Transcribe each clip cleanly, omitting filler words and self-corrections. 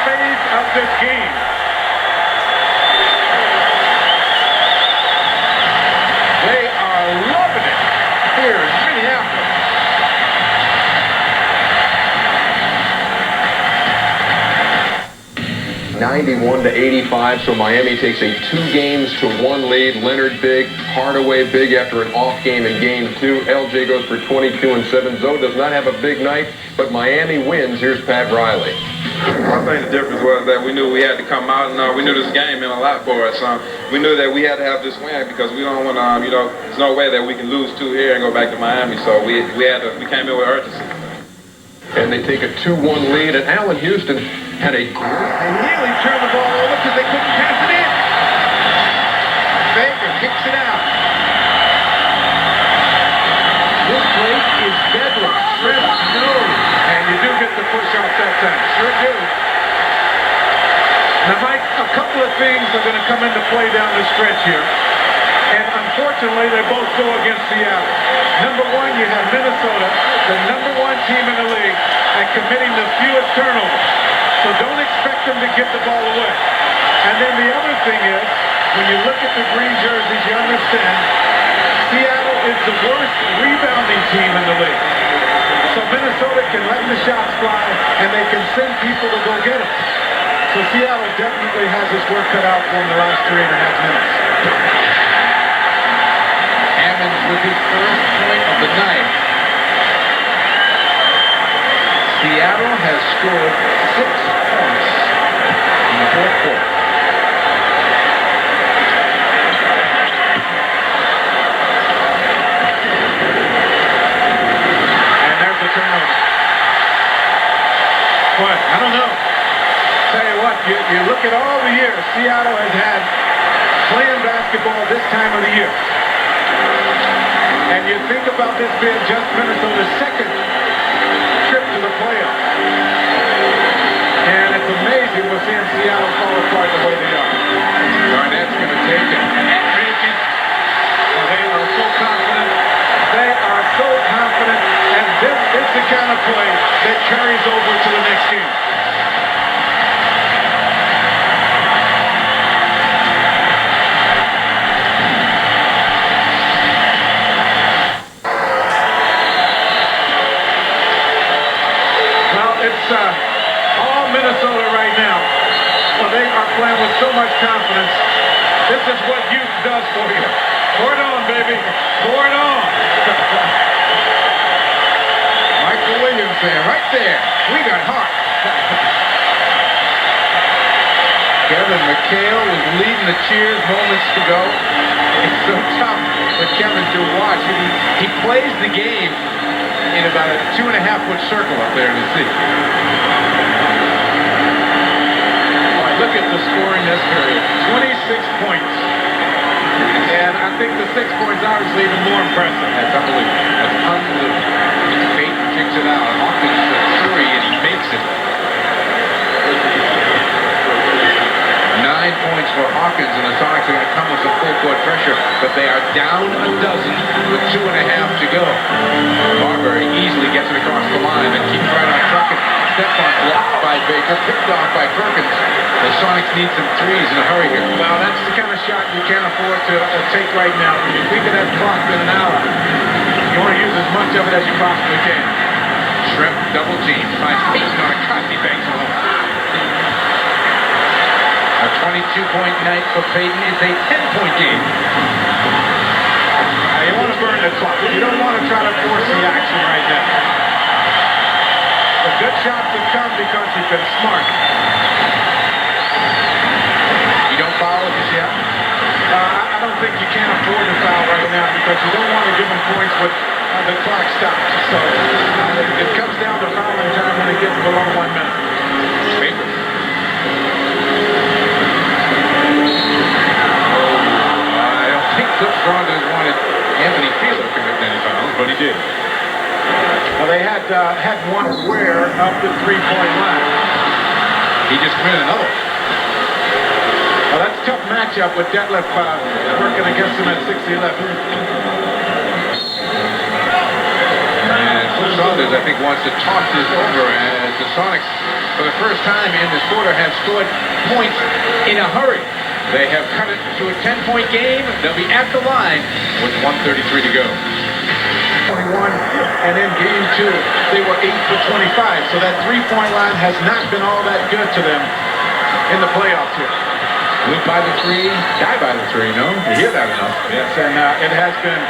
phase of this game. They are loving it here in Minneapolis. 91-85, so Miami takes a 2-1 lead. Leonard big, Hardaway big after an off game in game 2. LJ goes for 22 and 7. Zoe does not have a big night, but Miami wins. Here's Pat Riley. I think the difference was that we knew we had to come out, and we knew this game meant a lot for us. We knew that we had to have this win because we don't want to, there's no way that we can lose 2 here and go back to Miami. So we came in with urgency. And they take a 2-1 lead, and Allen Houston had a They nearly turned the ball over because they couldn't pass it in. Baker kicks it out. This place is bedlam. No. And you do get the push off that time. Sure do. Now, Mike, a couple of things are going to come into play down the stretch here. And unfortunately, they both go against Seattle. Number one, you have Minnesota, the number 1 team in the league, and committing the fewest turnovers. So don't expect them to get the ball away. And then the other thing is, when you look at the green jerseys, you understand Seattle is the worst rebounding team in the league. So Minnesota can let the shots fly, and they can send people to go get them. So Seattle definitely has his work cut out for him the last 3.5 minutes. Hammonds with his first point of the night. Seattle has scored 6 points in the 4th quarter. And there's the turnover. What? I don't know. Tell you what, you look at all the years Seattle has had playing basketball this time of the year. And you think about this being just Minnesota's 2nd trip to the playoffs. And it's amazing we're seeing Seattle fall apart the way they are. Garnett's going to take it. Well, they are so confident. They are so confident. And this is the kind of play that carries over to the next game. It's all Minnesota right now. Well, they are playing with so much confidence. This is what youth does for you. Pour it on, baby. Pour it on. Michael Williams there, right there. We got heart. Kevin McHale was leading the cheers moments ago. It's so tough for Kevin to watch. He plays the game in about a 2.5-foot circle up there in the seat. All right, look at the scoring this period. 26 points. And I think the 6 points obviously even more impressive. That's unbelievable. That's unbelievable. Peyton kicks it out. Hawkins a 3 and he makes it. 9 points for Hawkins, and the Sonics are going to come with some full-court pressure, but they are down a dozen with 2.5 to go. Marbury easily gets it across the line and keeps right on trucking. STEPHON blocked by Baker, picked off by Perkins. The Sonics need some threes in a hurry here. Well, that's the kind of shot you can't afford to take right now. When you think of that clock in an hour, you want to use as much of it as you possibly can. Shrimp double team, finds Peyton on a cut, he banks home. A 22-point night for Peyton is a 10-point game. You want to burn the clock. You don't want to try to force the action right now. The good shots have come because you've been smart. You don't foul if you see out? I don't think you can afford to foul right now because you don't want to give them points with the clock stops. So it comes down to fouling time when it gets below 1 minute. Baker. I don't think Cliff Saunders wanted Anthony Fielder commit any fouls, but he did. Well, they had one square up the 3-point line. He just committed another. Well, that's a tough matchup with Detlef working against him at 6'11". And Saunders, I think, wants to toss this over as the Sonics, for the first time in this quarter, have scored points in a hurry. They have cut it to a 10-point game. They'll be at the line with 1:33 to go. 21, and in game 2, they were 8 for 25. So that three-point line has not been all that good to them in the playoffs here. Live by the three, die by the three, no? You hear that enough. Yes, and it has been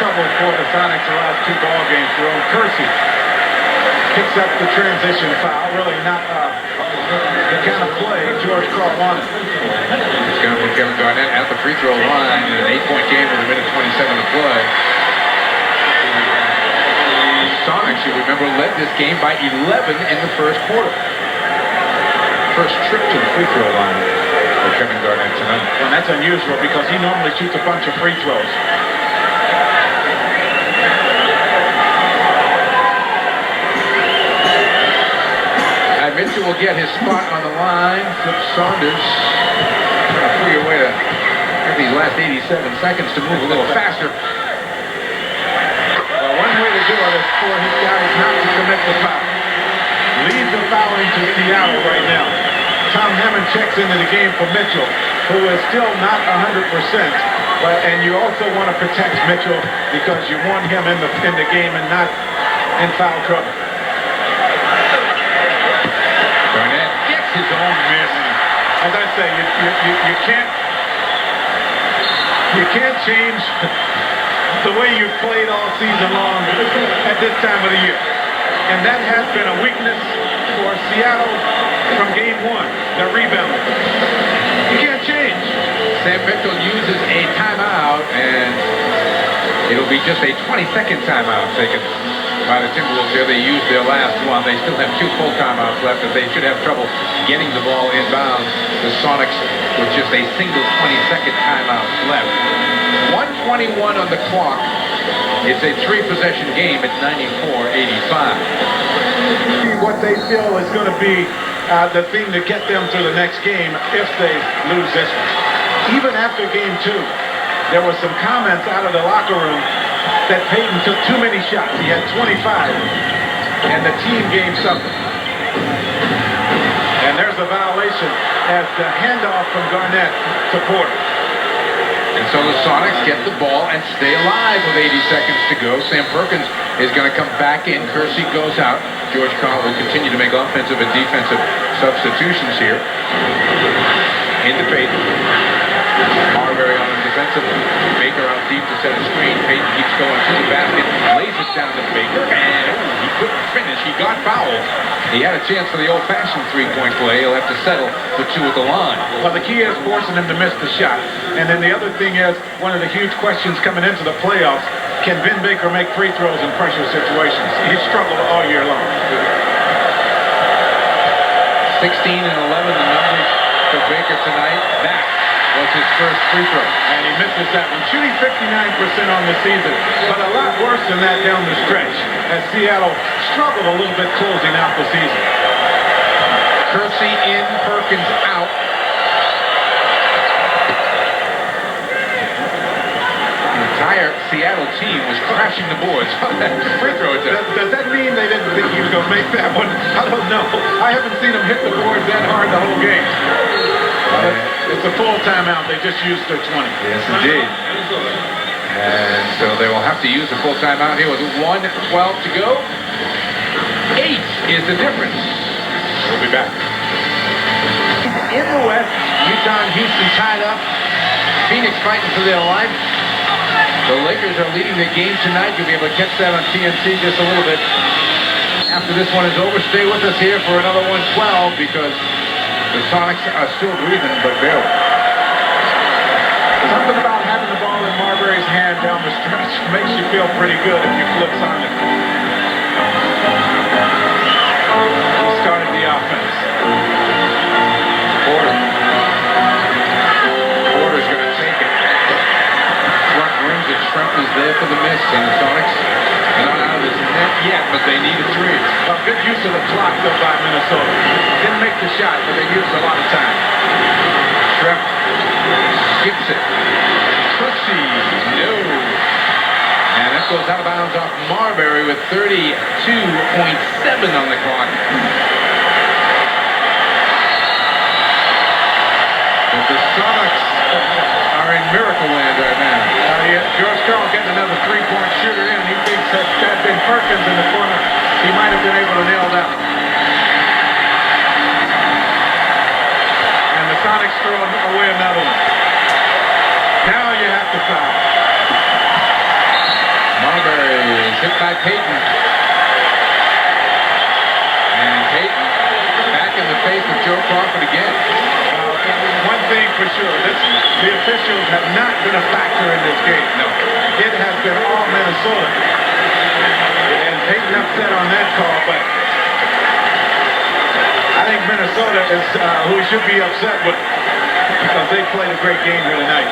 trouble for the Sonics the last 2 ball games. Jerome Kersey picks up the transition foul. Really not the kind of play George Carl wanted. It's going to put Kevin Garnett at the free throw line in an 8-point game with a minute 27 to play. Sonics, you remember, led this game by 11 in the first quarter. First trip to the free throw line for Kevin Garnett tonight. And that's unusual because he normally shoots a bunch of free throws. Mitchell will get his spot on the line. Flip Saunders trying to figure a way to have these last 87 seconds to move a little faster. Well, one way to do it is for his guys not to commit the foul. Lead the fouling to Seattle right now. Tom Hammond checks into the game for Mitchell, who is still not 100%. And you also want to protect Mitchell because you want him in the game and not in foul trouble. His own miss. As I say, you can't change the way you've played all season long at this time of the year. And that has been a weakness for Seattle from game 1, their rebounding. You can't change. Sam Mitchell uses a timeout, and it'll be just a 20-second timeout taken by the Timberwolves here. They used their last one. They still have 2 full timeouts left, and they should have trouble getting the ball inbound. The Sonics with just a single 20-second timeout left. 1:21 on the clock. It's a 3-possession game at 94-85. What they feel is going to be the thing to get them to the next game if they lose this one. Even after game 2, there were some comments out of the locker room that Payton took too many shots. He had 25, and the team gave something. And there's a violation as the handoff from Garnett to Porter. And so the Sonics get the ball and stay alive with 80 seconds to go. Sam Perkins is going to come back in. Kersey goes out. George Carl will continue to make offensive and defensive substitutions here. Into Payton. Marbury on the defensive. Baker out deep to set a screen. Payton keeps going to the basket. Lays it down to Baker. And he couldn't finish. He got fouled. He had a chance for the old-fashioned 3-point play. He'll have to settle for 2 at the line. Well, the key is forcing him to miss the shot. And then the other thing is, one of the huge questions coming into the playoffs, can Ben Baker make free throws in pressure situations? He's struggled all year long. 16 and 11 the numbers for Baker tonight. That was his first free throw. And he misses that one. Shooting 59% on the season, but a lot worse than that down the stretch as Seattle struggled a little bit closing out the season. Kersey in, Perkins out. The entire Seattle team was crashing the boards on that free throw attempt. Does that mean they didn't think he was going to make that one? I don't know. I haven't seen him hit the boards that hard the whole game. It's a full timeout. They just used their 20. Yes, indeed. And so they will have to use a full timeout here with 1:12 to go. 8 is the difference. We'll be back. In the West, Utah and Houston tied up. Phoenix fighting for their life. The Lakers are leading the game tonight. You'll be able to catch that on TNT just a little bit. After this one is over, stay with us here for another 1:12 because the Sonics are still breathing, but barely. Something about having the ball in Marbury's hand down the stretch makes you feel pretty good if you flip on it. He started the offense. Porter's going to take it. Front rims and Shrimp is there for the miss, and the Sonics not out of this net yet, but they need a 3. A good use of the clock, though, by Minnesota. Didn't make the shot, but they used a lot of time. Shrimp skips it. Kersey, no. And that goes out of bounds off Marbury with 32.7 on the clock. But the Sonics are in miracle land right now. George Carl getting another three-point shooter in. He thinks that Ben Perkins in the corner, he might have been able to nail that one. And the Sonics throw away another one. Now you have to foul. Marbury is hit by Payton. And Payton back in the face of Joe Crawford again. One thing for sure, the officials have not been a factor in this game. No. It has been all Minnesota. And Payton upset on that call, but I think Minnesota is who we should be upset with because they played a great game here tonight.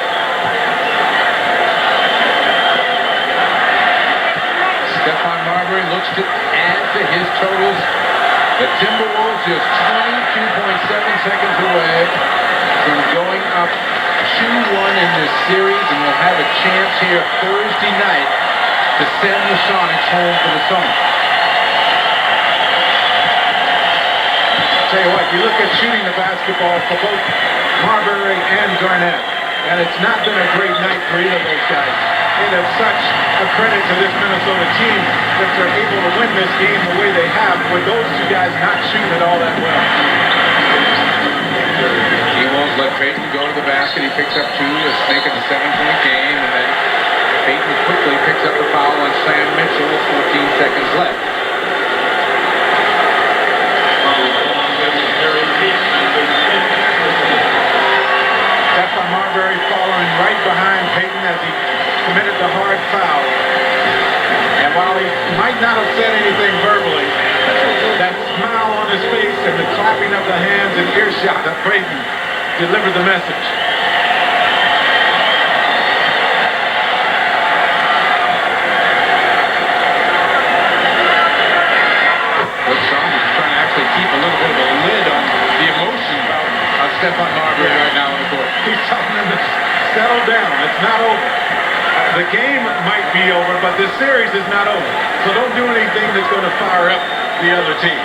Stephon Marbury looks to add to his totals. The Timberwolves just 22.7 seconds away from going up 2-1 in this series, and will have a chance here Thursday night to send the Sonics home for the summer. Tell you what, you look at shooting the basketball for both Marbury and Garnett, and it's not been a great night for either of those guys. It is such a credit to this Minnesota team that they're able to win this game the way they have with those two guys not shooting it all that well. He won't let Payton go to the basket. He picks up two to make it a 7-point game, and then Payton quickly picks up the foul on Sam Mitchell with 14 seconds left. Stephon Marbury following right behind Payton as he committed the hard foul. And while he might not have said anything verbally, that smile on his face and the clapping of the hands and earshot of Payton delivered the message. Coach Song is trying to actually keep a little bit of a lid on the emotion of Stephon Marbury right now on the court. He's telling him to settle down. It's not over. The game might be over, but this series is not over. So don't do anything that's going to fire up the other team.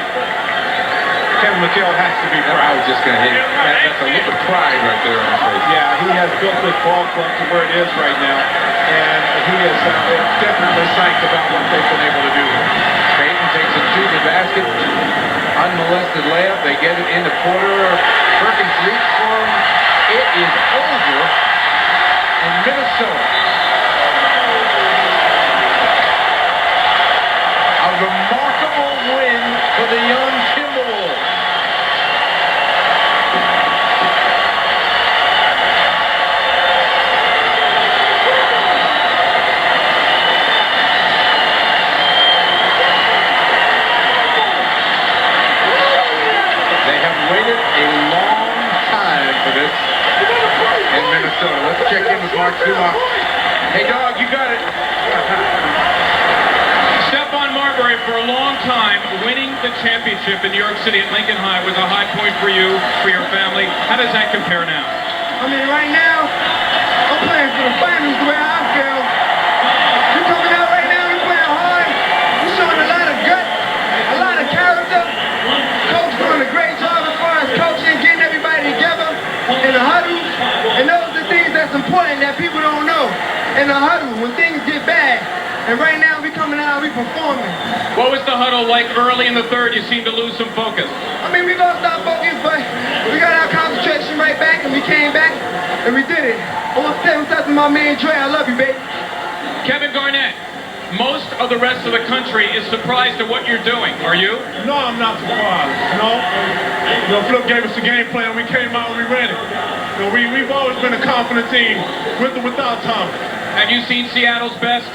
Kevin McHale has to be proud. I was just going to hit it. That's a look of pride right there on his face. Yeah, he has built this ball club to where it is right now, and he is definitely psyched about what they've been able to do. Payton takes it to the basket. Unmolested layup. They get it into Porter. Perkins reach for him. It is over in Minnesota. A remarkable win for the young Timberwolves. They have waited a long time for this in Minnesota. Let's check in with Mark Zuma. Hey, dog, you got it. Stephon Marbury, for a long time, winning the championship in New York City at Lincoln High was a high point for you, for your family. How does that compare now? I mean, right now, I'm playing for the finals the way I feel. We're coming out right now, we're playing hard. We're showing a lot of gut, a lot of character. Coach doing a great job as far as coaching, getting everybody together in the huddles. And those are the things that's important that people don't know. In the huddle, when things get bad. And right now, we coming out, we performing. What was the huddle like early in the third? You seemed to lose some focus. I mean, we lost our focus, but we got our concentration right back, and we came back, and we did it. I want to say what's up to my man Dre. I love you, baby. Kevin Garnett, most of the rest of the country is surprised at what you're doing. Are you? No, I'm not surprised. Flip gave us a game plan. We came out and we ran it. We've always been a confident team, with or without Tom. Have you seen Seattle's best?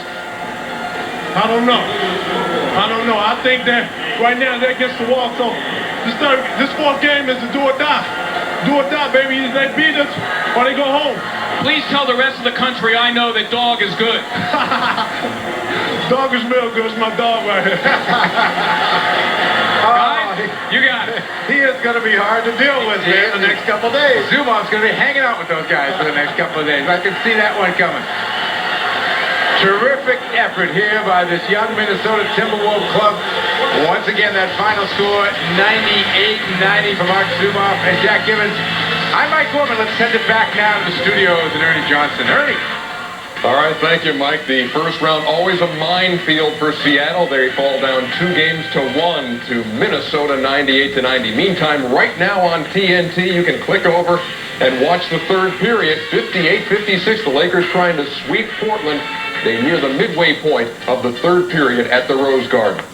I don't know. I think that right now they're against the wall. So this fourth game is a do or die. Do or die, baby. Either they beat us or they go home. Please tell the rest of the country I know that Dog is good. Dog is real good. It's my dog right here. Guys, you got it. He is going to be hard to deal with here in the next couple days. Zumov's going to be hanging out with those guys for the next couple of days. I can see that one coming. Terrific effort here by this young Minnesota Timberwolves club. Once again, that final score, 98-90 for Mark Zumoff and Jack Gibbons. I'm Mike Gorman. Let's send it back now to the studios and Ernie Johnson. Ernie. All right, thank you, Mike. The first round, always a minefield for Seattle. They fall down 2-1 to Minnesota, 98-90. Meantime, right now on TNT, you can click over and watch the third period, 58-56. The Lakers trying to sweep Portland. They near the midway point of the third period at the Rose Garden.